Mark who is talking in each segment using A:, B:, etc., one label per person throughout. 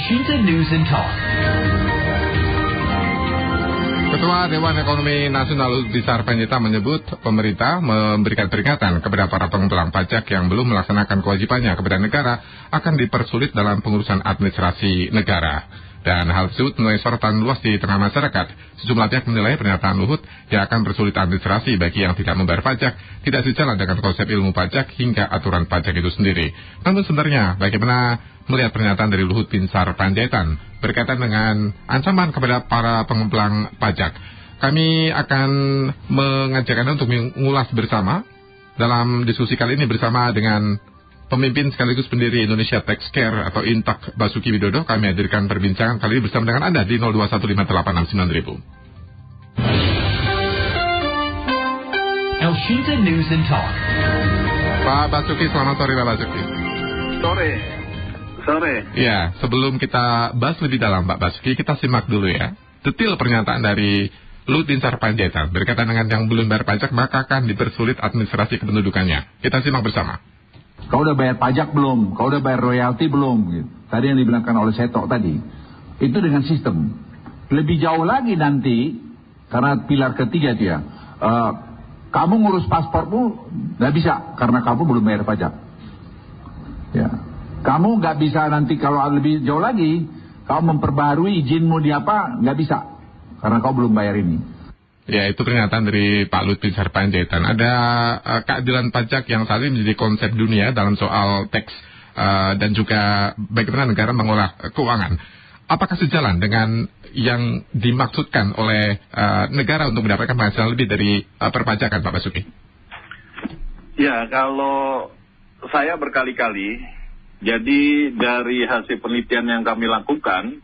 A: Elshinta News and Talk.
B: Ketua Dewan Ekonomi Nasional Binsar Panjaitan menyebut pemerintah memberikan peringatan kepada para pengumpulan pajak yang belum melaksanakan kewajibannya kepada negara akan dipersulit dalam pengurusan administrasi negara. Dan hal tersebut menuai sorotan luas di tengah masyarakat. Sejumlah pihak menilai pernyataan Luhut yang akan bersulit administrasi bagi yang tidak membayar pajak tidak sejalan dengan konsep ilmu pajak hingga aturan pajak itu sendiri. Namun sebenarnya bagaimana melihat pernyataan dari Luhut Binsar Panjaitan berkaitan dengan ancaman kepada para pengumpulan pajak? Kami akan mengajak Anda untuk mengulas bersama dalam diskusi kali ini bersama dengan pemimpin sekaligus pendiri Indonesia Tax Care atau INTAK Basuki Widodo. Kami hadirkan perbincangan kali ini bersama dengan Anda di 0215869000.
A: Elshinta News and Talk.
B: Pak Basuki, selamat sore Pak Basuki.
C: Sore.
B: Ya, sebelum kita bahas lebih dalam Pak Basuki, kita simak dulu ya detail pernyataan dari Luhut Binsar Panjaitan berkaitan dengan yang belum bayar pajak maka akan dipersulit administrasi kependudukannya. Kita simak bersama.
D: Kau udah bayar pajak belum? Kau udah bayar royalti belum? Gitu. Tadi yang dibilangkan oleh Seto tadi. Itu dengan sistem. Lebih jauh lagi nanti, karena pilar ketiga dia, kamu ngurus paspormu nggak bisa karena kamu belum bayar pajak. Ya, kamu nggak bisa nanti kalau lebih jauh lagi, kamu memperbarui izinmu di apa nggak bisa karena kau belum bayar ini.
B: Ya, itu pernyataan dari Pak Luhut Binsar Panjaitan. Ada keadilan pajak yang saat ini menjadi konsep dunia dalam soal teks dan juga bagaimana negara mengolah keuangan. Apakah sejalan dengan yang dimaksudkan oleh negara untuk mendapatkan penghasilan lebih dari perpajakan, Pak Basuki?
C: Ya, kalau saya berkali-kali, jadi dari hasil penelitian yang kami lakukan,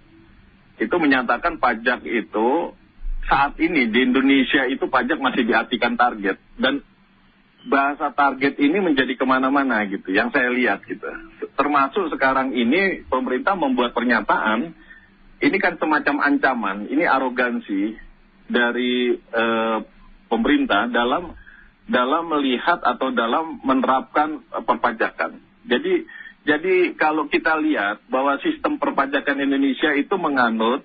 C: itu menyatakan pajak itu saat ini di Indonesia itu pajak masih diartikan target, dan bahasa target ini menjadi kemana-mana gitu, yang saya lihat gitu. Termasuk sekarang ini pemerintah membuat pernyataan, ini kan semacam ancaman, ini arogansi dari pemerintah dalam melihat atau dalam menerapkan perpajakan. Jadi kalau kita lihat bahwa sistem perpajakan Indonesia itu menganut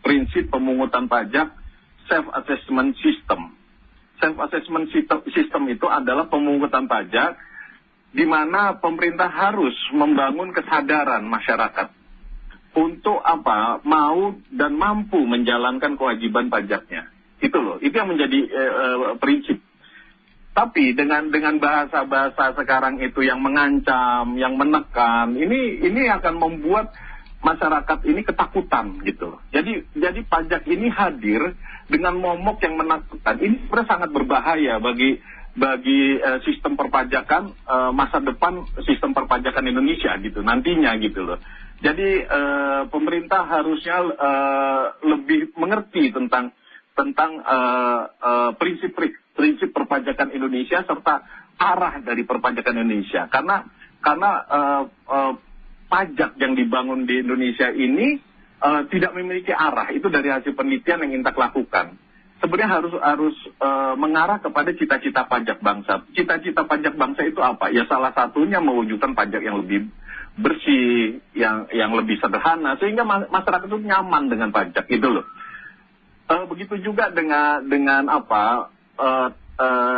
C: prinsip pemungutan pajak self-assessment system. Self-assessment system itu adalah pemungutan pajak di mana pemerintah harus membangun kesadaran masyarakat untuk mau dan mampu menjalankan kewajiban pajaknya. Itu loh, itu yang menjadi prinsip. Tapi dengan bahasa-bahasa sekarang itu yang mengancam, yang menekan, ini akan membuat masyarakat ini ketakutan gitu. Jadi pajak ini hadir dengan momok yang menakutkan. Ini sebenarnya sangat berbahaya bagi sistem perpajakan masa depan sistem perpajakan Indonesia gitu nantinya gitu loh. Jadi pemerintah harusnya lebih mengerti tentang prinsip perpajakan Indonesia serta arah dari perpajakan Indonesia. Karena pajak yang dibangun di Indonesia ini tidak memiliki arah. Itu dari hasil penelitian yang INTAK lakukan. Sebenarnya harus mengarah kepada cita-cita pajak bangsa. Cita-cita pajak bangsa itu apa? Ya salah satunya mewujudkan pajak yang lebih bersih, yang lebih sederhana, sehingga masyarakat itu nyaman dengan pajak itu loh. Begitu juga dengan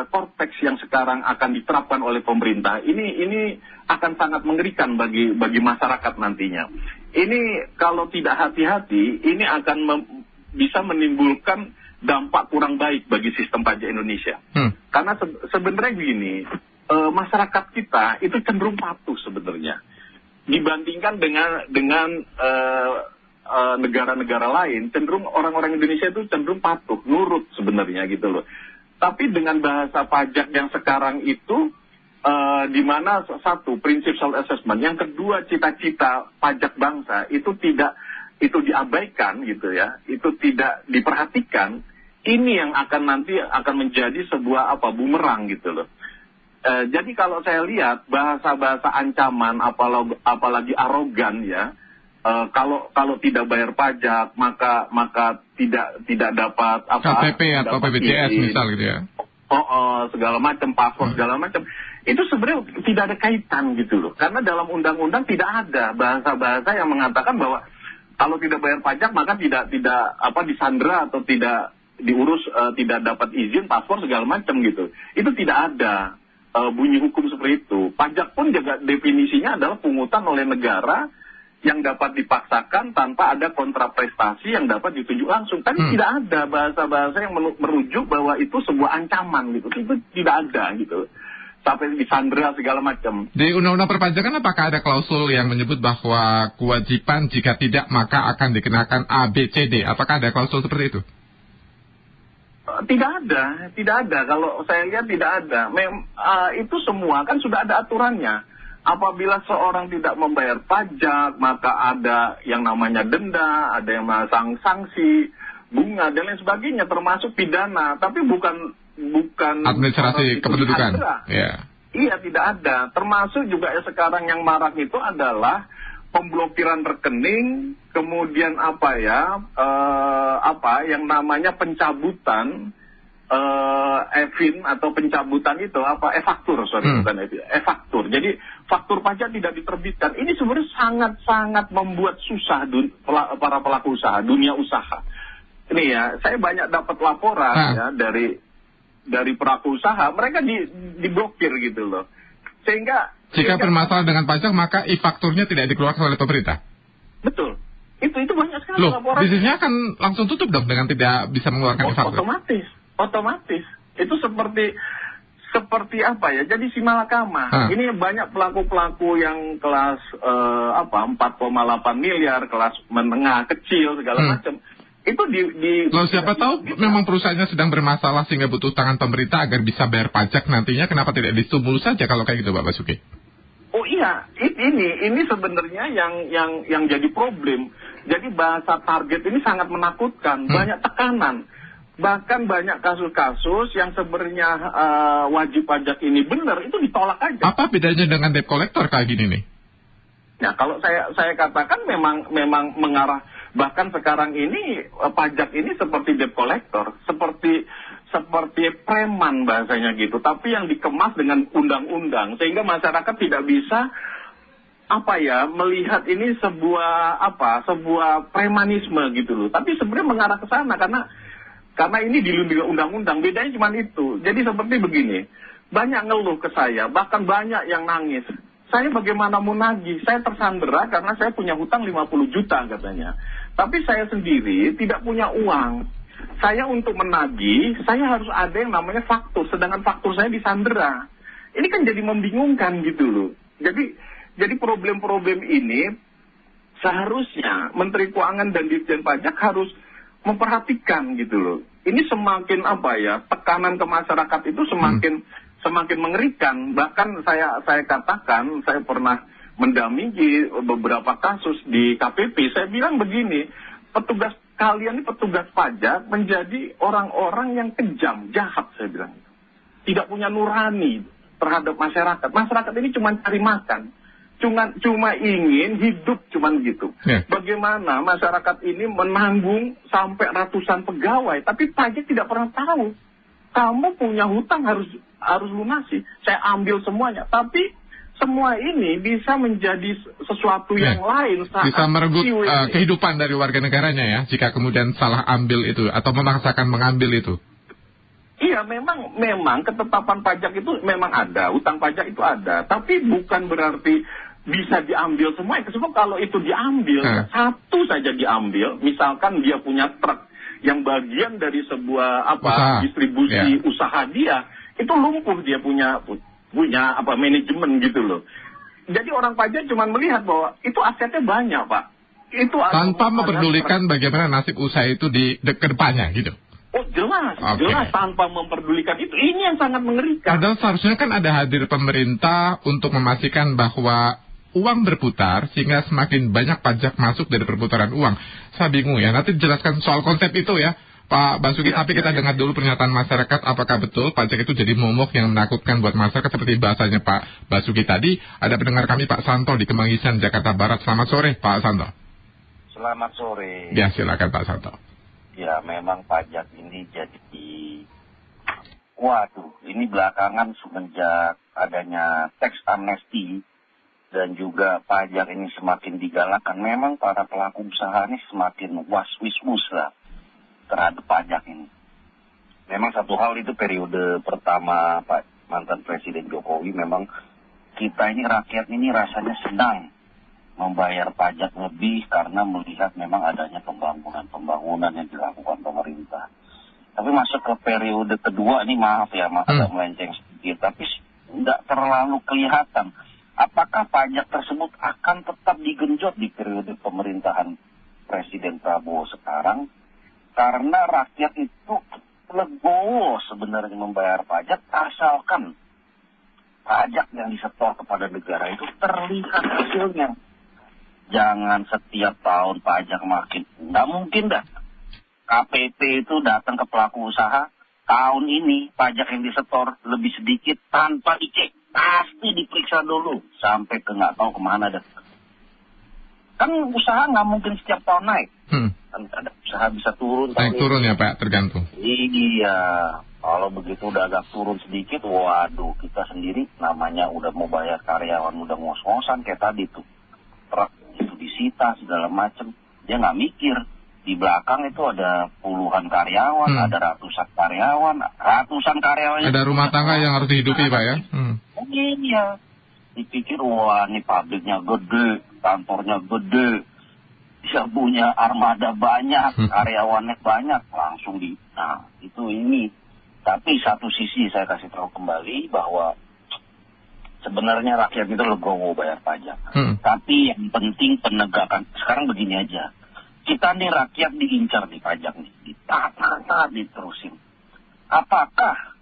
C: kortex yang sekarang akan diterapkan oleh pemerintah. Ini akan sangat mengerikan bagi masyarakat nantinya. Ini kalau tidak hati-hati, ini akan bisa menimbulkan dampak kurang baik bagi sistem pajak Indonesia. Karena sebenarnya gini, masyarakat kita itu cenderung patuh sebenarnya dibandingkan dengan negara-negara lain. Cenderung orang-orang Indonesia itu cenderung patuh, nurut sebenarnya gitu loh. Tapi dengan bahasa pajak yang sekarang itu, di mana satu prinsip self-assessment, yang kedua cita-cita pajak bangsa itu diabaikan gitu ya, itu tidak diperhatikan. Ini yang nanti akan menjadi sebuah bumerang gitu loh. Jadi kalau saya lihat bahasa-bahasa ancaman, apalagi arogan ya, kalau tidak bayar pajak maka tidak dapat
B: KTP atau BPJS misal gitu ya.
C: Segala macam, paspor segala macam. Itu sebenarnya tidak ada kaitan gitu loh. Karena dalam undang-undang tidak ada bahasa-bahasa yang mengatakan bahwa Kalau tidak bayar pajak maka tidak disandra atau tidak diurus, tidak dapat izin, paspor segala macam gitu. Itu tidak ada bunyi hukum seperti itu. Pajak pun juga definisinya adalah pungutan oleh negara yang dapat dipaksakan tanpa ada kontraprestasi yang dapat ditunjuk langsung. Tapi tidak ada bahasa-bahasa yang merujuk bahwa itu sebuah ancaman gitu. Itu tidak ada gitu. Sampai disandra segala macam.
B: Di Undang-Undang Perpajakan apakah ada klausul yang menyebut bahwa kewajiban jika tidak maka akan dikenakan A, B, C, D? Apakah ada klausul seperti itu?
C: Tidak ada. Kalau saya lihat tidak ada. Itu semua kan sudah ada aturannya. Apabila seorang tidak membayar pajak, maka ada yang namanya denda, ada yang namanya sanksi, bunga dan lain sebagainya, termasuk pidana. Tapi bukan
B: administrasi kependudukan.
C: Yeah. Iya, tidak ada. Termasuk juga sekarang yang marak itu adalah pemblokiran rekening, kemudian yang namanya pencabutan EVIN atau pencabutan itu e-faktur, bukan EVIN, e-faktur. Jadi faktur pajak tidak diterbitkan. Ini sebenarnya sangat-sangat membuat susah para pelaku usaha, dunia usaha. Ini ya, saya banyak dapat laporan ya dari pelaku usaha, mereka diblokir gitu loh. Sehingga
B: jika bermasalah dengan pajak maka e-fakturnya tidak dikeluarkan oleh pemerintah.
C: Betul. Itu banyak sekali laporan.
B: Bisnisnya akan langsung tutup dong dengan tidak bisa mengeluarkan e-faktur. Otomatis. Itu seperti apa ya? Jadi simalakama. Ini banyak pelaku-pelaku yang kelas 4,8 miliar, kelas menengah kecil segala macam. Itu Loh, siapa tahu memang perusahaannya sedang bermasalah sehingga butuh tangan pemerintah agar bisa bayar pajak nantinya, kenapa tidak distimulus saja kalau kayak gitu, Pak Basuki?
C: Oh iya, ini sebenarnya yang jadi problem. Jadi bahasa target ini sangat menakutkan, banyak tekanan. Bahkan banyak kasus-kasus yang sebenarnya wajib pajak ini benar, itu ditolak aja.
B: Apa bedanya dengan debt collector kayak gini nih?
C: Nah, kalau saya katakan memang mengarah, bahkan sekarang ini pajak ini seperti debt collector, seperti preman bahasanya gitu, tapi yang dikemas dengan undang-undang sehingga masyarakat tidak bisa melihat ini sebuah premanisme gitu loh. Tapi sebenarnya mengarah ke sana karena ini dilindungi undang-undang, bedanya cuma itu. Jadi seperti begini, banyak ngeluh ke saya, bahkan banyak yang nangis. Saya bagaimana mau nagih? Saya tersandera karena saya punya hutang 50 juta katanya. Tapi saya sendiri tidak punya uang. Saya untuk menagih, saya harus ada yang namanya faktur. Sedangkan faktur saya disandera. Ini kan jadi membingungkan gitu loh. Jadi problem-problem ini seharusnya Menteri Keuangan dan Ditjen Pajak harus memperhatikan gitu loh. Ini semakin tekanan ke masyarakat itu semakin mengerikan. Bahkan saya katakan, saya pernah mendampingi beberapa kasus di KPP. Saya bilang begini, petugas pajak menjadi orang-orang yang kejam, jahat, saya bilang. Tidak punya nurani terhadap masyarakat. Masyarakat ini cuma cari makan. Cuma ingin hidup cuman gitu.
B: Yeah.
C: Bagaimana masyarakat ini menanggung sampai ratusan pegawai, tapi pajak tidak pernah tahu. Kamu punya hutang harus lunasi. Saya ambil semuanya, tapi semua ini bisa menjadi sesuatu yang lain.
B: Bisa merenggut kehidupan dari warga negaranya ya, jika kemudian salah ambil itu atau memaksakan mengambil itu.
C: Iya, memang ketetapan pajak itu memang ada, hutang pajak itu ada, tapi bukan berarti bisa diambil semua. Sebab kalau itu diambil, satu saja diambil, misalkan dia punya truk yang bagian dari sebuah distribusi usaha dia, itu lumpuh, dia punya manajemen gitu loh. Jadi orang pajak cuma melihat bahwa itu asetnya banyak, Pak. Itu
B: tanpa memperdulikan bagaimana nasib usaha itu di kedepannya gitu.
C: Oh jelas tanpa memperdulikan itu. Ini yang sangat mengerikan.
B: Padahal seharusnya kan ada hadir pemerintah untuk memastikan bahwa uang berputar sehingga semakin banyak pajak masuk dari perputaran uang. Saya bingung ya, nanti dijelaskan soal konsep itu ya Pak Basuki, tapi kita dengar dulu pernyataan masyarakat. Apakah betul pajak itu jadi momok yang menakutkan buat masyarakat seperti bahasanya Pak Basuki tadi? Ada pendengar kami Pak Santo di Kemanggisan, Jakarta Barat. Selamat sore Pak Santo.
E: Selamat sore.
B: Ya silakan Pak Santo.
E: Ya memang pajak ini jadi, waduh, ini belakangan semenjak adanya tax amnesty dan juga pajak ini semakin digalakkan, memang para pelaku usaha ini semakin was-was lah terhadap pajak ini. Memang satu hal itu periode pertama Pak mantan Presiden Jokowi, memang kita ini rakyat ini rasanya senang membayar pajak lebih karena melihat memang adanya pembangunan yang dilakukan pemerintah. Tapi masuk ke periode kedua ini, maaf ya, agak melenceng sedikit, tapi tidak terlalu kelihatan. Apakah pajak tersebut akan tetap digenjot di periode pemerintahan Presiden Prabowo sekarang? Karena rakyat itu legowo sebenarnya membayar pajak, asalkan pajak yang disetor kepada negara itu terlihat hasilnya. Jangan setiap tahun pajak makin, nggak mungkin dah. KPP itu datang ke pelaku usaha, tahun ini pajak yang disetor lebih sedikit tanpa dicek. Pasti diperiksa dulu sampai ke nggak tahu kemana dah. Kan usaha nggak mungkin setiap tahun naik. Kan ada usaha bisa turun.
B: Naik turun ya Pak, tergantung.
E: Iya, kalau begitu udah agak turun sedikit, waduh, kita sendiri namanya udah mau bayar karyawan, udah ngos-ngosan kayak tadi tuh. Truk itu disita segala macem, dia nggak mikir. Di belakang itu ada puluhan karyawan, ada ratusan karyawan.
B: Ada rumah tangga yang harus dihidupi Pak ya.
E: Iya, dipikir wah ini pabriknya gede, kantornya gede, dia punya armada banyak, karyawannya banyak, langsung nah itu ini. Tapi satu sisi saya kasih tahu kembali bahwa sebenarnya rakyat itu legowo bayar pajak. Tapi yang penting penegakan. Sekarang begini aja. Kita nih rakyat diincar di pajak nih. Ditata, diterusin. Apakah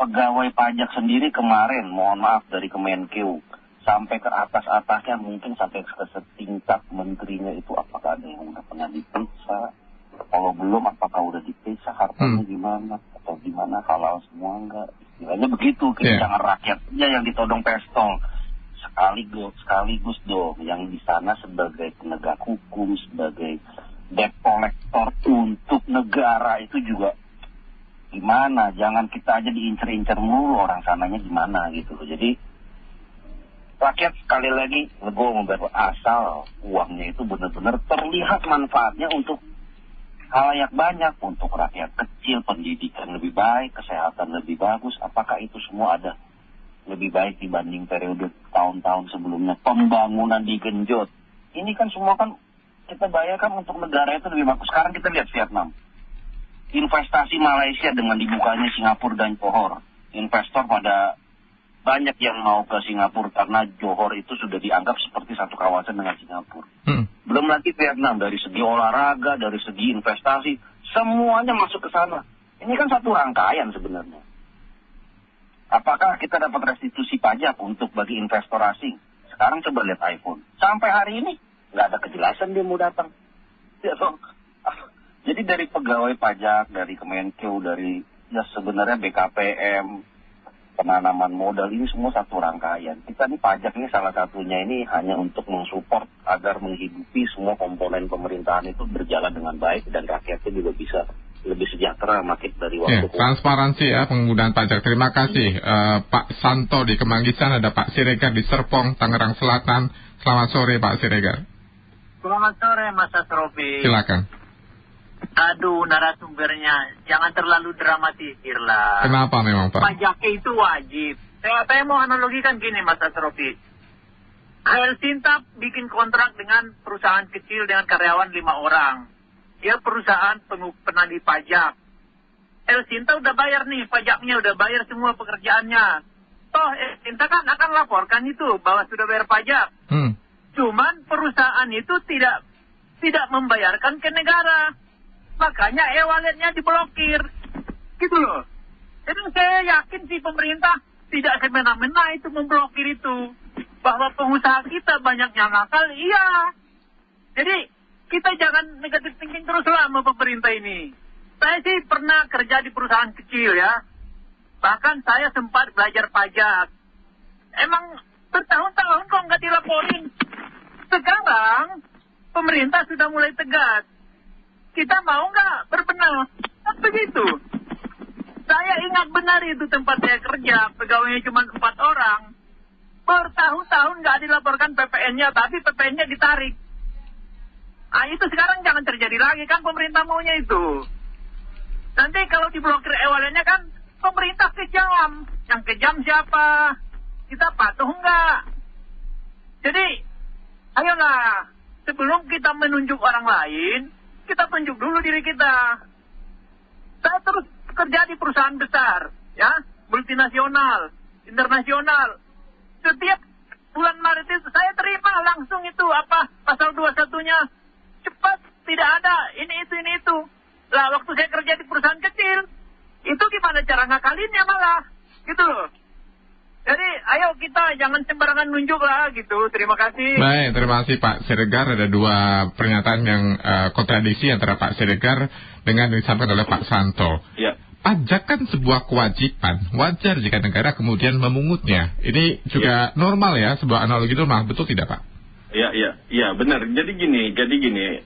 E: pegawai pajak sendiri kemarin, mohon maaf dari Kemenkeu, sampai ke atas-atasnya mungkin sampai ke setingkat menterinya itu, apakah ada yang udah pernah diperiksa? Kalau belum, apakah udah diperiksa hartanya gimana? Atau gimana, halal semua enggak? Istilahnya begitu, jangan rakyatnya yang ditodong pestol. Sekaligus dong, yang di sana sebagai penegak hukum, sebagai debt collector untuk negara itu juga gimana? Jangan kita aja diincer-incer mulu, orang sananya gimana gitu loh. Jadi rakyat sekali lagi legowo membayar asal uangnya itu benar-benar terlihat manfaatnya untuk halayak banyak, untuk rakyat kecil, pendidikan lebih baik, kesehatan lebih bagus. Apakah itu semua ada lebih baik dibanding periode tahun-tahun sebelumnya? Pembangunan digenjot. Ini kan semua kan kita bayarkan untuk negara itu lebih bagus. Sekarang kita lihat Vietnam. Investasi Malaysia dengan dibukanya Singapura dan Johor. Investor pada banyak yang mau ke Singapura karena Johor itu sudah dianggap seperti satu kawasan dengan Singapura. Belum lagi Vietnam, dari segi olahraga, dari segi investasi, semuanya masuk ke sana. Ini kan satu rangkaian sebenarnya. Apakah kita dapat restitusi pajak untuk bagi investor asing? Sekarang coba lihat iPhone. Sampai hari ini nggak ada kejelasan dia mau datang. Ya, so, jadi dari pegawai pajak, dari Kemenkeu, dari ya sebenarnya BKPM, penanaman modal, ini semua satu rangkaian. Kita nih pajak ini salah satunya ini hanya untuk mensupport agar menghidupi semua komponen pemerintahan itu berjalan dengan baik dan rakyatnya juga bisa lebih sejahtera makin dari waktu ke waktu.
B: Transparansi ya penggunaan pajak. Terima kasih Pak Santo di Kemanggisan, ada Pak Siregar di Serpong, Tangerang Selatan. Selamat sore Pak Siregar.
F: Selamat sore Mas Asrofi.
B: Silakan.
F: Aduh, narasumbernya jangan terlalu dramatisir lah.
B: Kenapa memang Pak?
F: Pajak itu wajib. Saya mau analogikan gini Mas Asrofi. Air Sinta bikin kontrak dengan perusahaan kecil dengan karyawan 5 orang. Dia perusahaan penagih pajak. El Sinta udah bayar nih pajaknya, udah bayar semua pekerjaannya. Toh El Sinta kan akan laporkan itu bahwa sudah bayar pajak. Cuman perusahaan itu tidak membayarkan ke negara. Makanya e-walletnya diblokir. Gitu loh. Jadi saya yakin sih pemerintah tidak semena-mena itu memblokir itu. Bahwa pengusaha kita banyak yang nakal, iya. Jadi kita jangan negatif thinking terus lah sama pemerintah ini. Saya sih pernah kerja di perusahaan kecil ya. Bahkan saya sempat belajar pajak. Emang bertahun-tahun kok nggak dilaporin. Sekarang pemerintah sudah mulai tegas. Kita mau nggak berbenah? Kan begitu. Saya ingat benar itu tempat saya kerja. Pegawainya cuma 4 orang. Bertahun-tahun nggak dilaporkan PPN-nya, tapi PPN-nya ditarik. Ah, itu sekarang jangan terjadi lagi, kan pemerintah maunya itu. Nanti kalau diblokir e-walletnya kan pemerintah kejam. Yang kejam siapa? Kita patuh nggak? Jadi, ayolah, sebelum kita menunjuk orang lain, kita tunjuk dulu diri kita. Saya terus kerja di perusahaan besar, ya, multinasional, internasional. Setiap bulan Maret itu saya terima langsung itu pasal 21-nya. Cepat, tidak ada, ini itu. Lah, waktu saya kerja di perusahaan kecil, itu gimana cara ngakalinnya malah, gitu loh. Jadi, ayo kita jangan sembarangan nunjuk lah, gitu. Terima kasih.
B: Baik, terima kasih Pak Siregar. Ada dua pernyataan yang kontradiksi antara Pak Siregar dengan yang disampaikan oleh Pak Santo.
C: Ya.
B: Pajak kan sebuah kewajiban, wajar jika negara kemudian memungutnya. Ini juga normal ya, sebuah analogi normal, betul tidak Pak?
C: Iya, benar. Jadi gini,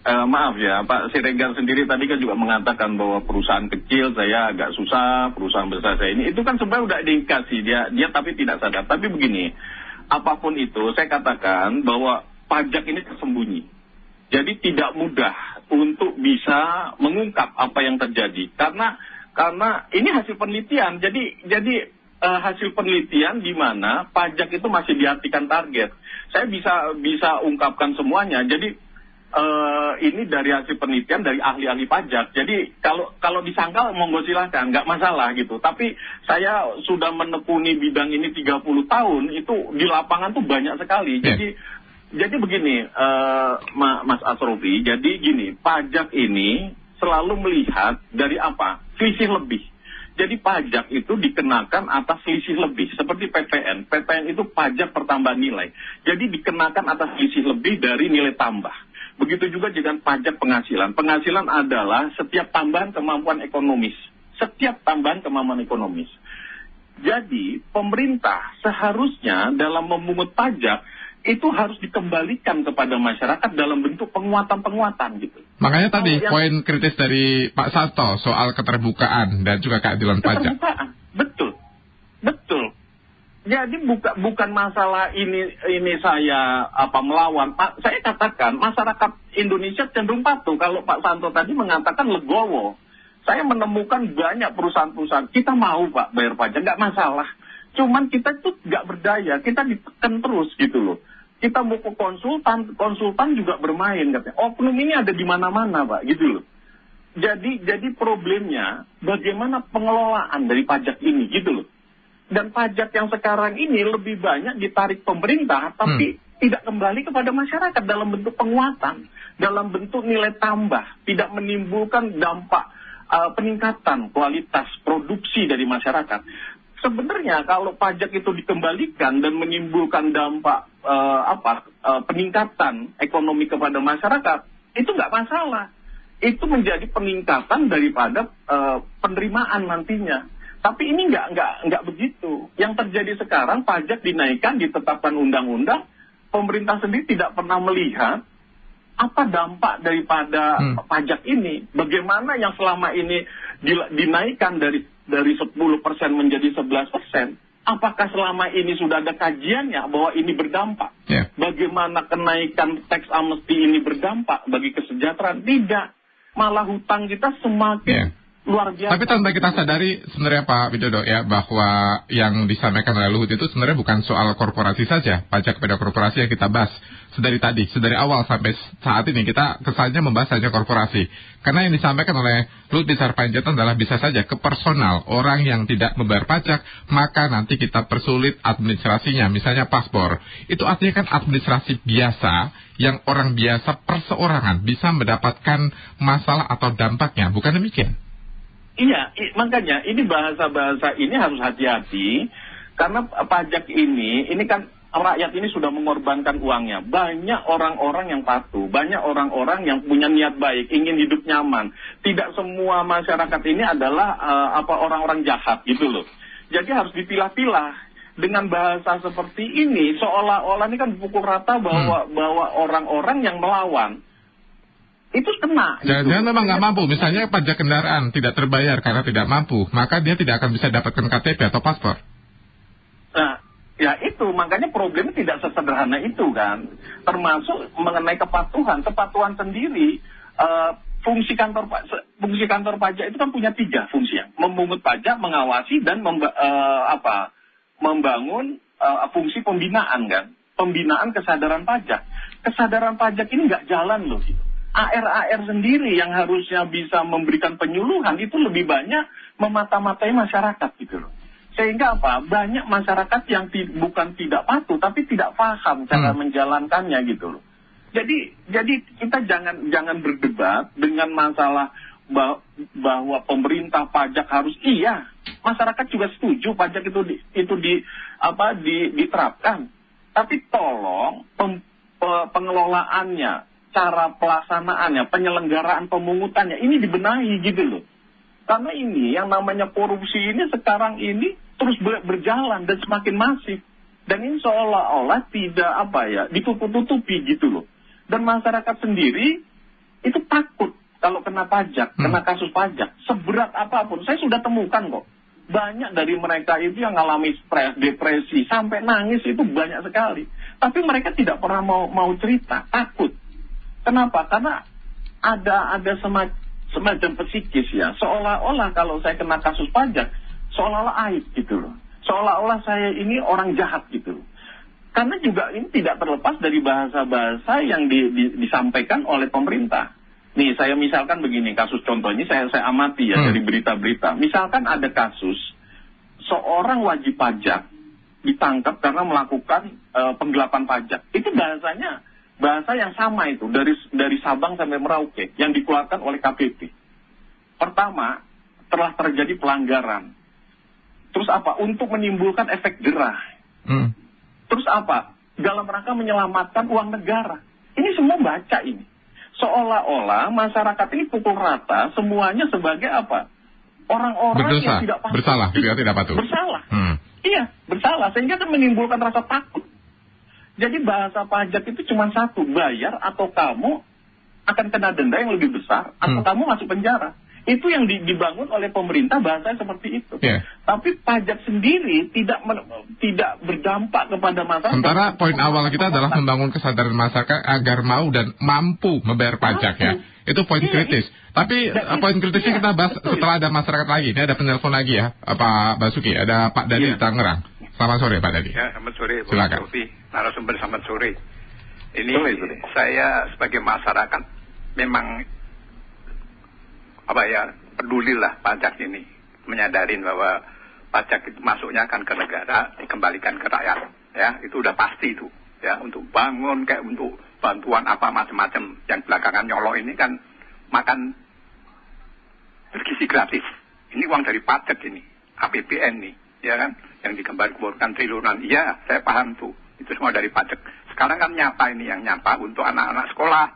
C: maaf ya, Pak Siregar sendiri tadi kan juga mengatakan bahwa perusahaan kecil saya agak susah, perusahaan besar saya ini, itu kan sebenarnya udah diindikasi, dia tapi tidak sadar. Tapi begini, apapun itu, saya katakan bahwa pajak ini tersembunyi. Jadi tidak mudah untuk bisa mengungkap apa yang terjadi, karena ini hasil penelitian. Jadi hasil penelitian di mana pajak itu masih diartikan target. Saya bisa ungkapkan semuanya. Jadi ini dari hasil penelitian dari ahli-ahli pajak. Jadi kalau disangkal monggo silahkan, nggak masalah gitu. Tapi saya sudah menekuni bidang ini 30 tahun, itu di lapangan tuh banyak sekali. Jadi begini, Mas Asrofi. Jadi gini, pajak ini selalu melihat dari apa? Selisih lebih. Jadi pajak itu dikenakan atas selisih lebih, seperti PPN. PPN itu pajak pertambahan nilai. Jadi dikenakan atas selisih lebih dari nilai tambah. Begitu juga dengan pajak penghasilan. Penghasilan adalah setiap tambahan kemampuan ekonomis. Setiap tambahan kemampuan ekonomis. Jadi pemerintah seharusnya dalam memungut pajak itu harus dikembalikan kepada masyarakat dalam bentuk penguatan gitu.
B: Makanya tadi poin kritis dari Pak Santo soal keterbukaan dan juga keadilan pajak.
C: Keterbukaan, betul. Jadi bukan masalah ini saya melawan. Saya katakan masyarakat Indonesia cenderung patuh. Kalau Pak Santo tadi mengatakan legowo. Saya menemukan banyak perusahaan-perusahaan, kita mau Pak bayar pajak, nggak masalah. Cuman kita itu nggak berdaya, kita ditekan terus gitu loh. Kita mau ke konsultan juga bermain katanya. Oknum ini ada di mana-mana Pak, gitu loh. Jadi problemnya bagaimana pengelolaan dari pajak ini, gitu loh. Dan pajak yang sekarang ini lebih banyak ditarik pemerintah, tapi tidak kembali kepada masyarakat dalam bentuk penguatan, dalam bentuk nilai tambah, tidak menimbulkan dampak peningkatan kualitas produksi dari masyarakat. Sebenarnya kalau pajak itu dikembalikan dan menimbulkan dampak peningkatan ekonomi kepada masyarakat, itu nggak masalah. Itu menjadi peningkatan daripada penerimaan nantinya. Tapi ini nggak begitu. Yang terjadi sekarang pajak dinaikkan, ditetapkan undang-undang, pemerintah sendiri tidak pernah melihat apa dampak daripada pajak ini. Bagaimana yang selama ini dinaikkan dari 10% menjadi 11%. Apakah selama ini sudah ada kajiannya bahwa ini berdampak? Bagaimana kenaikan teks amnesti ini berdampak bagi kesejahteraan? Tidak. Malah hutang kita semakin luar biasa.
B: Tapi tanpa kita sadari sebenarnya Pak Widodo ya, bahwa yang disampaikan oleh Luhut itu sebenarnya bukan soal korporasi saja. Pajak pada korporasi yang kita bahas sedari awal sampai saat ini kita kesannya membahas saja korporasi. Karena yang disampaikan oleh Luhut Binsar Panjaitan adalah bisa saja ke personal, orang yang tidak membayar pajak, maka nanti kita persulit administrasinya, misalnya paspor. Itu artinya kan administrasi biasa yang orang biasa perseorangan bisa mendapatkan masalah atau dampaknya, bukan demikian?
C: Iya, makanya ini bahasa-bahasa ini harus hati-hati, karena pajak ini kan rakyat ini sudah mengorbankan uangnya. Banyak orang-orang yang patuh, banyak orang-orang yang punya niat baik, ingin hidup nyaman. Tidak semua masyarakat ini adalah orang-orang jahat gitu loh. Jadi harus dipilah-pilah. Dengan bahasa seperti ini, seolah-olah ini kan pukul rata bahwa orang-orang yang melawan itu kena.
B: Jangan-jangan memang nggak mampu, misalnya pajak kendaraan tidak terbayar karena tidak mampu, maka dia tidak akan bisa dapatkan KTP atau paspor.
C: Nah, Ya itu, makanya problemnya tidak sesederhana itu kan. Termasuk mengenai kepatuhan sendiri. Fungsi kantor pajak itu kan punya 3 fungsi ya. Memungut pajak, mengawasi, dan membangun fungsi pembinaan kan. Pembinaan kesadaran pajak. Kesadaran pajak ini nggak jalan loh gitu. AR sendiri yang harusnya bisa memberikan penyuluhan itu lebih banyak memata-matai masyarakat gitu loh. Sehingga banyak masyarakat yang bukan tidak patuh tapi tidak paham cara menjalankannya gitu loh. Jadi kita jangan berdebat dengan masalah bahwa pemerintah pajak harus masyarakat juga setuju pajak itu diterapkan. Tapi tolong pengelolaannya, cara pelaksanaannya, penyelenggaraan pemungutannya ini dibenahi gitu loh. Karena ini yang namanya korupsi ini sekarang ini terus berjalan dan semakin masif. Dan ini seolah-olah tidak ditutup-tutupi gitu loh. Dan masyarakat sendiri itu takut kalau kena pajak, kena kasus pajak. Seberat apapun, saya sudah temukan kok. Banyak dari mereka itu yang mengalami stres, depresi, sampai nangis itu banyak sekali. Tapi mereka tidak pernah mau cerita, takut. Kenapa? Karena ada semacam psikis ya. Seolah-olah kalau saya kena kasus pajak, seolah-olah aib gitu loh. Seolah-olah saya ini orang jahat gitu loh. Karena juga ini tidak terlepas dari bahasa-bahasa yang disampaikan oleh pemerintah. Nih saya misalkan begini, kasus contoh ini saya amati ya dari berita-berita. Misalkan ada kasus seorang wajib pajak ditangkap karena melakukan penggelapan pajak. Itu bahasanya bahasa yang sama itu dari Sabang sampai Merauke yang dikeluarkan oleh KPP. Pertama, telah terjadi pelanggaran. Terus untuk menimbulkan efek jerah. Terus dalam rangka menyelamatkan uang negara. Ini semua baca ini. Seolah-olah masyarakat ini pukul rata semuanya sebagai orang-orang yang tidak patuh.
B: Bersalah, tidak patuh.
C: Bersalah. Iya, bersalah. Sehingga kan menimbulkan rasa takut. Jadi bahasa pajak itu cuma satu, bayar atau kamu akan kena denda yang lebih besar, atau kamu masuk penjara. Itu yang dibangun oleh pemerintah, bahasanya seperti itu. Yeah. Tapi pajak sendiri tidak berdampak kepada masyarakat.
B: Sementara poin awal kita adalah membangun kesadaran masyarakat agar mau dan mampu membayar pajak ya. Itu poin kritis. Tapi poin kritisnya kita bahas setelah ada masyarakat lagi. Ini ada penelpon lagi ya, Pak Basuki. Ada Pak Dadi di Tangerang. Selamat sore Pak Dadi.
G: Ya, selamat sore.
B: Silakan.
G: Narasumber selamat sore. Ini saya sebagai masyarakat memang pedulilah pajak ini, menyadarin bahwa pajak itu masuknya kan ke negara, dikembalikan ke rakyat, ya itu udah pasti itu, ya untuk bangun kayak untuk bantuan apa macam-macam. Yang belakangan nyolok ini kan makan bergizi gratis, ini uang dari pajak ini, APBN nih, ya kan, yang dikembalikan triliunan, iya saya paham tuh, itu semua dari pajak. Sekarang kan nyapa ini, yang nyapa untuk anak-anak sekolah,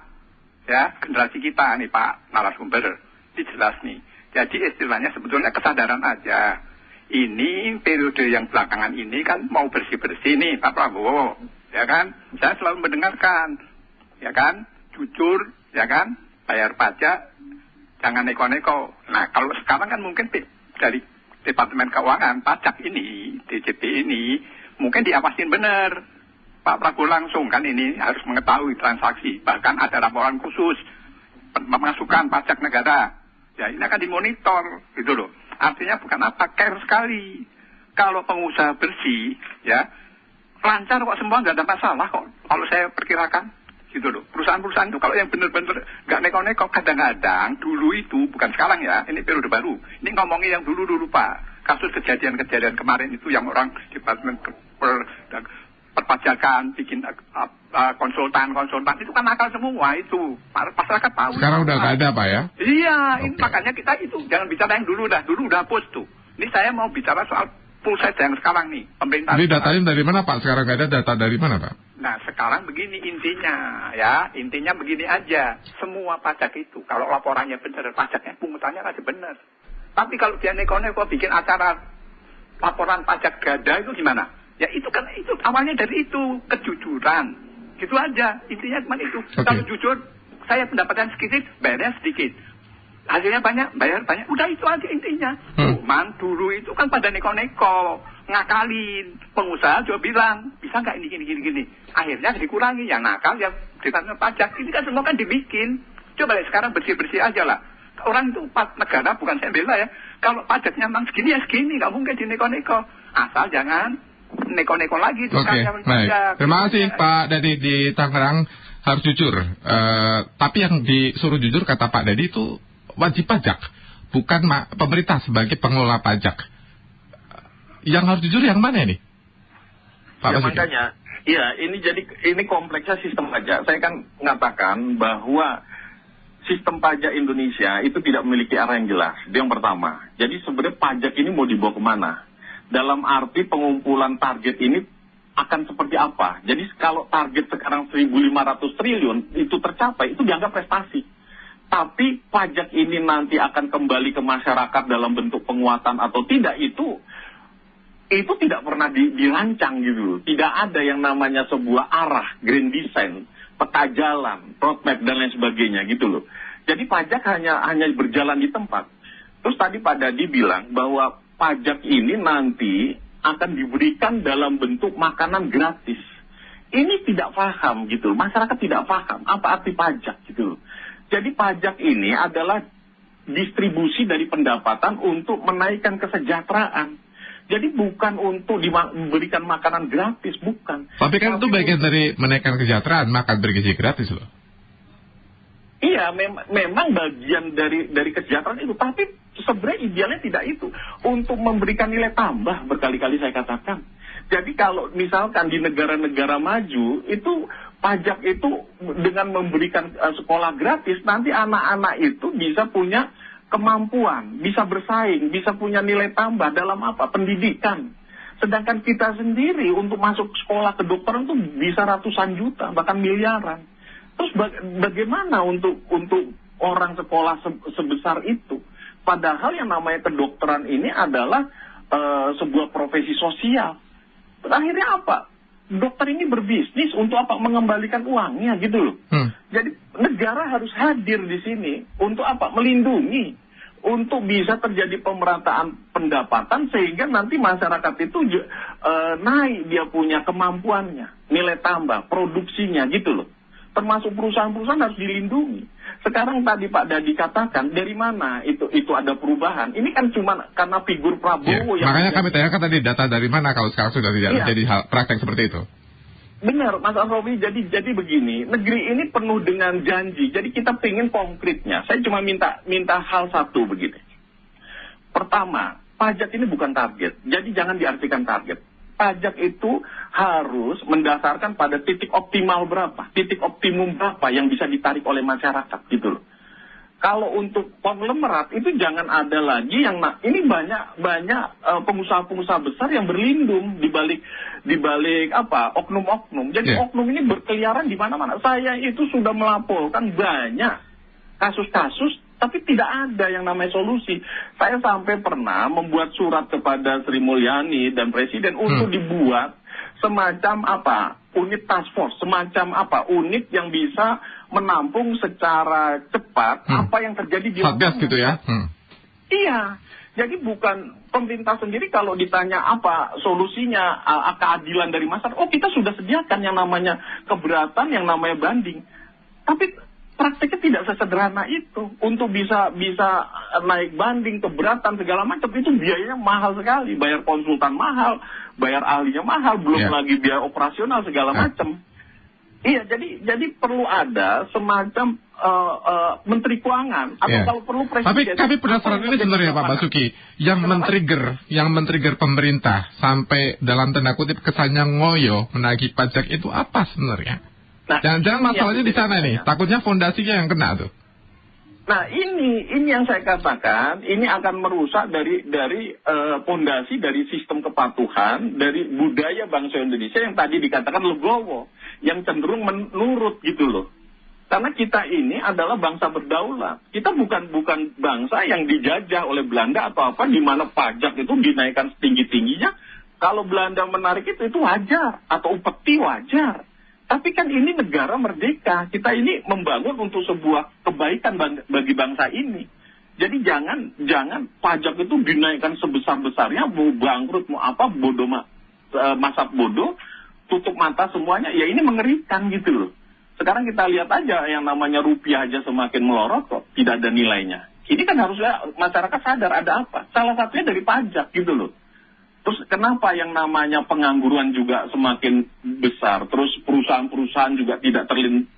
G: ya generasi kita nih Pak narasumber. Jelas nih. Jadi istilahnya sebetulnya kesadaran aja. Ini periode yang belakangan ini kan mau bersih-bersih nih Pak Prabowo, ya kan? Saya selalu mendengarkan, ya kan? Jujur, ya kan? Bayar pajak, jangan neko-neko. Nah kalau sekarang kan mungkin dari Departemen Keuangan pajak ini, DJP ini, mungkin diawasin benar. Pak Prabowo langsung kan ini harus mengetahui transaksi. Bahkan ada laporan khusus pemasukan pajak negara. Ya ini akan dimonitor gitu loh. Artinya bukan care sekali. Kalau pengusaha bersih ya lancar kok, semua nggak ada masalah kok. Kalau saya perkirakan gitu loh. Perusahaan-perusahaan itu kalau yang benar-benar nggak neko-neko, kadang-kadang dulu itu bukan sekarang ya. Ini periode baru. Ini ngomongin yang dulu Pak. Kasus kejadian-kejadian kemarin itu yang orang Departemen Perpajakan bikin konsultan itu kan nakal semua itu. Masyarakat tahu.
B: Sekarang udah nggak ada Pak ya?
G: Iya, ini makanya kita itu jangan bicara yang dulu udah hapus tuh. Ini saya mau bicara soal pusat yang sekarang nih, pemerintah.
B: Jadi datanya dari mana Pak? Sekarang nggak ada data dari mana Pak?
G: Nah sekarang begini intinya begini aja. Semua pajak itu kalau laporannya benar, pajaknya pungutannya aja benar. Tapi kalau dia neko-neko bikin acara laporan pajak gada itu gimana? Ya itu kan itu awalnya dari itu kejujuran, gitu aja intinya cuma itu. Kalau jujur, saya pendapatan sedikit, bayarnya sedikit, hasilnya banyak, bayar banyak, udah itu aja intinya. Cuman dulu itu kan pada neko-neko, ngakalin. Pengusaha juga bilang, bisa nggak ini gini. Akhirnya dikurangi, yang nakal yang ditanya pajak. Ini kan semua kan dibikin. Coba sekarang bersih-bersih aja lah. Orang itu negara bukan saya bela ya. Kalau pajaknya memang segini ya segini, nggak mungkin dineko-neko. Asal jangan neko-neko lagi.
B: Oke, baik. Terima kasih Pak Dadi di Tangerang. Harus jujur. Tapi yang disuruh jujur kata Pak Dadi itu wajib pajak, bukan pemerintah sebagai pengelola pajak. Yang harus jujur yang mana nih, Pak Basuki?
C: Makanya, ini kompleksnya sistem pajak. Saya kan mengatakan bahwa sistem pajak Indonesia itu tidak memiliki arah yang jelas. Itu yang pertama. Jadi sebenarnya pajak ini mau dibawa kemana? Dalam arti pengumpulan target ini akan seperti apa? Jadi kalau target sekarang 1.500 triliun itu tercapai, itu dianggap prestasi. Tapi pajak ini nanti akan kembali ke masyarakat dalam bentuk penguatan atau tidak, itu tidak pernah dirancang gitu. Tidak ada yang namanya sebuah arah, grand design, peta jalan, roadmap dan lain sebagainya gitu loh. Jadi pajak hanya berjalan di tempat. Terus tadi Pak Dadi bilang bahwa pajak ini nanti akan diberikan dalam bentuk makanan gratis. Ini tidak paham gitu. Masyarakat tidak paham apa arti pajak gitu loh. Jadi pajak ini adalah distribusi dari pendapatan untuk menaikkan kesejahteraan. Jadi bukan untuk diberikan makanan gratis, bukan.
B: Tapi kan itu bagian dari menaikkan kesejahteraan, makan bergizi gratis loh.
C: Iya, memang bagian dari kesejahteraan itu. Tapi sebenarnya idealnya tidak itu. Untuk memberikan nilai tambah, berkali-kali saya katakan. Jadi kalau misalkan di negara-negara maju, itu pajak itu dengan memberikan sekolah gratis, nanti anak-anak itu bisa punya kemampuan, bisa bersaing, bisa punya nilai tambah dalam apa? Pendidikan. Sedangkan kita sendiri untuk masuk sekolah kedokteran itu bisa ratusan juta, bahkan miliaran. Terus bagaimana untuk orang sekolah sebesar itu? Padahal yang namanya kedokteran ini adalah sebuah profesi sosial. Akhirnya apa? Dokter ini berbisnis untuk apa? Mengembalikan uangnya gitu loh. Jadi negara harus hadir di sini untuk apa? Melindungi, untuk bisa terjadi pemerataan pendapatan sehingga nanti masyarakat itu naik, dia punya kemampuannya, nilai tambah, produksinya gitu loh. Termasuk perusahaan-perusahaan harus dilindungi. Sekarang tadi Pak Dadi katakan dari mana itu ada perubahan. Ini kan cuma karena figur Prabowo yang...
B: Makanya kami tanyakan tadi data dari mana kalau sekarang sudah tidak terjadi hal praktek seperti itu.
C: Benar, Mas Asrofi. Jadi begini, negeri ini penuh dengan janji. Jadi kita pengen konkretnya. Saya cuma minta hal satu begini. Pertama, pajak ini bukan target. Jadi jangan diartikan target. Pajak itu harus mendasarkan pada titik optimal berapa, titik optimum berapa yang bisa ditarik oleh masyarakat gitu loh. Kalau untuk konglomerat itu jangan ada lagi yang ini banyak pengusaha-pengusaha besar yang berlindung di balik apa oknum-oknum. Jadi oknum ini berkeliaran di mana-mana. Saya itu sudah melaporkan banyak kasus-kasus, tapi tidak ada yang namanya solusi. Saya sampai pernah membuat surat kepada Sri Mulyani dan Presiden untuk dibuat semacam unit task force, semacam unit yang bisa menampung secara cepat apa yang terjadi di
B: Satgas gitu ya.
C: Iya. Jadi bukan pemerintah sendiri kalau ditanya apa solusinya, keadilan dari masyarakat. Oh, kita sudah sediakan yang namanya keberatan, yang namanya banding. Tapi prakteknya tidak sesederhana itu. Untuk bisa naik banding, keberatan, segala macam, itu biayanya mahal sekali. Bayar konsultan mahal, bayar ahlinya mahal, belum lagi biaya operasional, segala macam. Iya, jadi perlu ada semacam menteri keuangan atau kalau perlu presiden.
B: Tapi penasaran ini sebenarnya Pak Basuki, yang men-trigger pemerintah sampai dalam tanda kutip kesannya ngoyo menagih pajak itu apa sebenarnya? Jangan-jangan masalahnya di sana nih, takutnya fondasinya yang kena tuh.
C: Nah ini yang saya katakan, ini akan merusak dari fondasi dari sistem kepatuhan, dari budaya bangsa Indonesia yang tadi dikatakan legowo, yang cenderung menurut gitu loh. Karena kita ini adalah bangsa berdaulat. Kita bukan bangsa yang dijajah oleh Belanda atau apa, di mana pajak itu dinaikkan setinggi-tingginya. Kalau Belanda menarik itu wajar, atau upeti wajar. Tapi kan ini negara merdeka, kita ini membangun untuk sebuah kebaikan bagi bangsa ini. Jadi jangan pajak itu dinaikkan sebesar-besarnya, mau bangkrut, mau apa, masa bodoh, tutup mata semuanya, ya ini mengerikan gitu loh. Sekarang kita lihat aja yang namanya rupiah aja semakin melorot kok, tidak ada nilainya. Ini kan harusnya masyarakat sadar ada apa. Salah satunya dari pajak gitu loh. Terus kenapa yang namanya pengangguran juga semakin besar, terus perusahaan-perusahaan juga tidak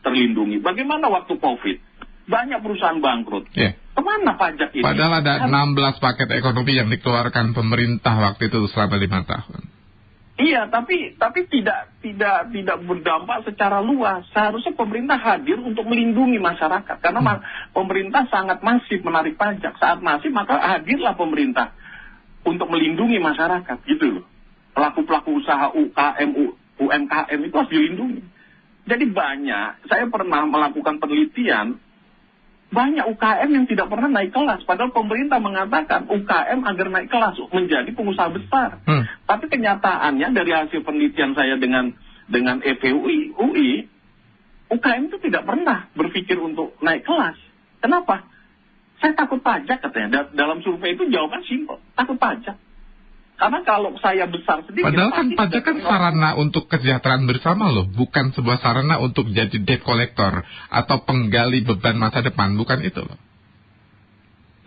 C: terlindungi. Bagaimana waktu COVID? Banyak perusahaan bangkrut.
B: Yeah.
C: Kemana pajak ini?
B: Padahal ada 16 paket ekonomi yang dikeluarkan pemerintah waktu itu selama 5 tahun.
C: Iya, tapi tidak berdampak secara luas. Seharusnya pemerintah hadir untuk melindungi masyarakat. Karena pemerintah sangat masif menarik pajak. Saat masif, maka hadirlah pemerintah untuk melindungi masyarakat, gitu loh. Pelaku-pelaku usaha UMKM itu harus dilindungi. Jadi saya pernah melakukan penelitian, banyak UKM yang tidak pernah naik kelas. Padahal pemerintah mengatakan UKM agar naik kelas menjadi pengusaha besar. Tapi kenyataannya dari hasil penelitian saya dengan FEUI, UKM itu tidak pernah berpikir untuk naik kelas. Kenapa? Saya takut pajak katanya. Dalam survei itu jawaban simpel, takut pajak. Karena kalau saya besar sedikit...
B: Padahal kan pajak kan sarana untuk kesejahteraan bersama loh, bukan sebuah sarana untuk jadi debt collector atau penggali beban masa depan, bukan itu loh.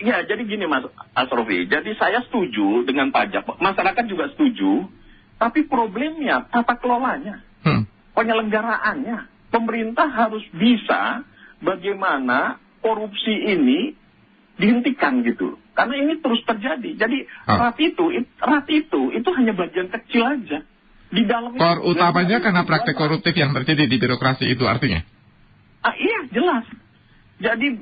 C: Ya, jadi gini Mas Asrofi, jadi saya setuju dengan pajak, masyarakat juga setuju, tapi problemnya tata kelolanya, penyelenggaraannya. Pemerintah harus bisa bagaimana korupsi ini dihentikan gitu. Karena ini terus terjadi. Jadi rat itu hanya bagian kecil aja. Di dalam
B: core utamanya karena praktek koruptif yang terjadi di birokrasi itu artinya?
C: Iya, jelas. Jadi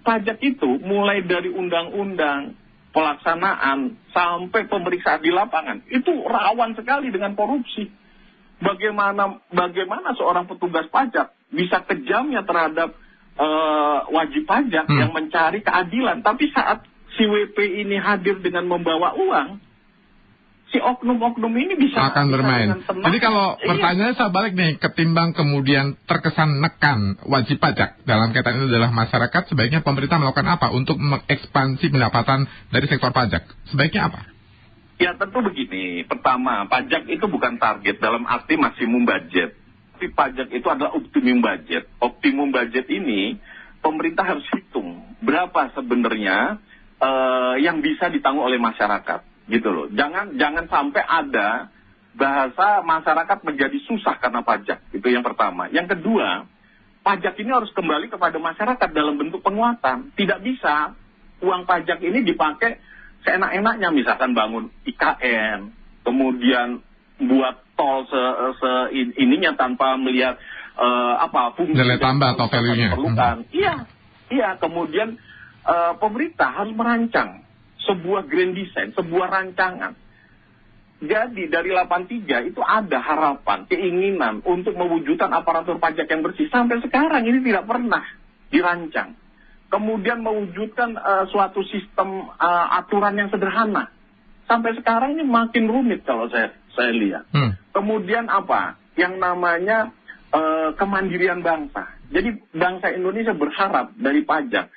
C: pajak itu mulai dari undang-undang, pelaksanaan, sampai pemeriksaan di lapangan, itu rawan sekali dengan korupsi. Bagaimana seorang petugas pajak bisa kejamnya terhadap wajib pajak yang mencari keadilan. Tapi saat si WP ini hadir dengan membawa uang, si oknum-oknum ini bisa
B: akan bermain. Jadi kalau pertanyaannya saya balik nih, ketimbang kemudian terkesan nekan wajib pajak dalam kaitan itu adalah masyarakat, sebaiknya pemerintah melakukan apa untuk mengekspansi pendapatan dari sektor pajak? Sebaiknya apa?
C: Ya tentu begini, pertama pajak itu bukan target dalam arti maksimum budget. Tapi pajak itu adalah optimum budget. Optimum budget ini pemerintah harus hitung berapa sebenarnya yang bisa ditanggung oleh masyarakat, gitu loh. Jangan sampai ada bahasa masyarakat menjadi susah karena pajak. Itu yang pertama. Yang kedua, pajak ini harus kembali kepada masyarakat dalam bentuk penguatan. Tidak bisa uang pajak ini dipakai seenak-enaknya, misalkan bangun IKN, kemudian buat tol ininya tanpa melihat fungsi
B: nilai tambah atau value-nya.
C: Iya. Kemudian pemerintah harus merancang sebuah grand design, sebuah rancangan. Jadi dari 83 itu ada harapan, keinginan untuk mewujudkan aparatur pajak yang bersih. Sampai sekarang ini tidak pernah dirancang. Kemudian mewujudkan suatu sistem aturan yang sederhana. Sampai sekarang ini makin rumit kalau saya lihat. Kemudian yang namanya kemandirian bangsa. Jadi bangsa Indonesia berharap dari pajak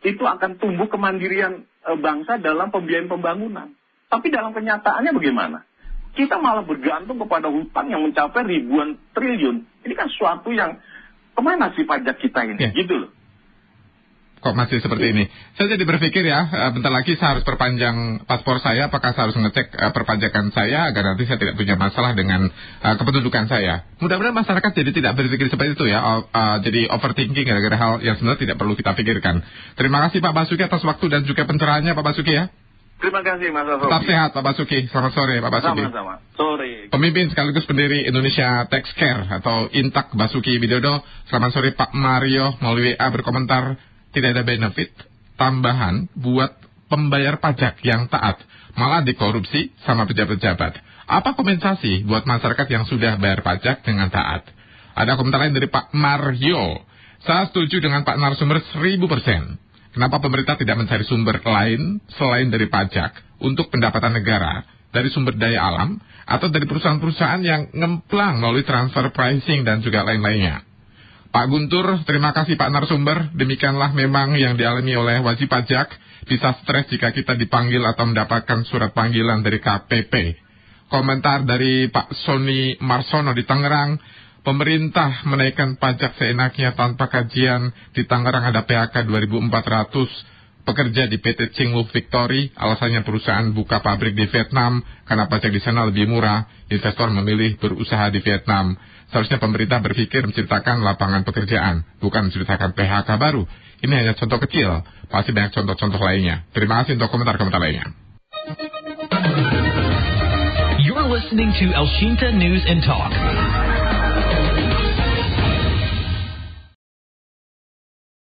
C: itu akan tumbuh kemandirian bangsa dalam pembiayaan pembangunan. Tapi dalam kenyataannya bagaimana? Kita malah bergantung kepada hutang yang mencapai ribuan triliun. Ini kan suatu yang kemana sih pajak kita ini? Gitu loh.
B: Kok masih seperti ini? Saya jadi berpikir ya, bentar lagi saya harus perpanjang paspor saya, apakah saya harus ngecek perpajakan saya agar nanti saya tidak punya masalah dengan kependudukan saya. Mudah-mudahan masyarakat jadi tidak berpikir seperti itu ya, jadi overthinking gara-gara hal yang sebenarnya tidak perlu kita pikirkan. Terima kasih Pak Basuki atas waktu dan juga pencerahannya Pak Basuki ya.
C: Terima kasih Mas Asrofi.
B: Tetap sehat Pak Basuki, selamat sore Pak Basuki.
C: Sama-sama, sore.
B: Pemimpin sekaligus pendiri Indonesia Tax Care atau Intak Basuki Widodo. Selamat sore Pak Mario, melalui WA berkomentar, tidak ada benefit tambahan buat pembayar pajak yang taat, malah dikorupsi sama pejabat-pejabat. Apa kompensasi buat masyarakat yang sudah bayar pajak dengan taat? Ada komentar lain dari Pak Mario. Saya setuju dengan Pak narasumber 1000%. Kenapa pemerintah tidak mencari sumber lain selain dari pajak untuk pendapatan negara, dari sumber daya alam, atau dari perusahaan-perusahaan yang ngemplang melalui transfer pricing dan juga lain-lainnya? Pak Guntur, terima kasih Pak Narasumber. Demikianlah memang yang dialami oleh wajib pajak. Bisa stres jika kita dipanggil atau mendapatkan surat panggilan dari KPP. Komentar dari Pak Sony Marsono di Tangerang. Pemerintah menaikkan pajak seenaknya tanpa kajian. Di Tangerang ada PHK 2.400 pekerja di PT Chingluk Victory. Alasannya perusahaan buka pabrik di Vietnam karena pajak di sana lebih murah. Investor memilih berusaha di Vietnam. Seharusnya pemerintah berpikir menciptakan lapangan pekerjaan, bukan menciptakan PHK baru. Ini hanya contoh kecil, pasti banyak contoh-contoh lainnya. Terima kasih untuk komentar-komentar lainnya.
A: You're listening to El Shinta News and Talk.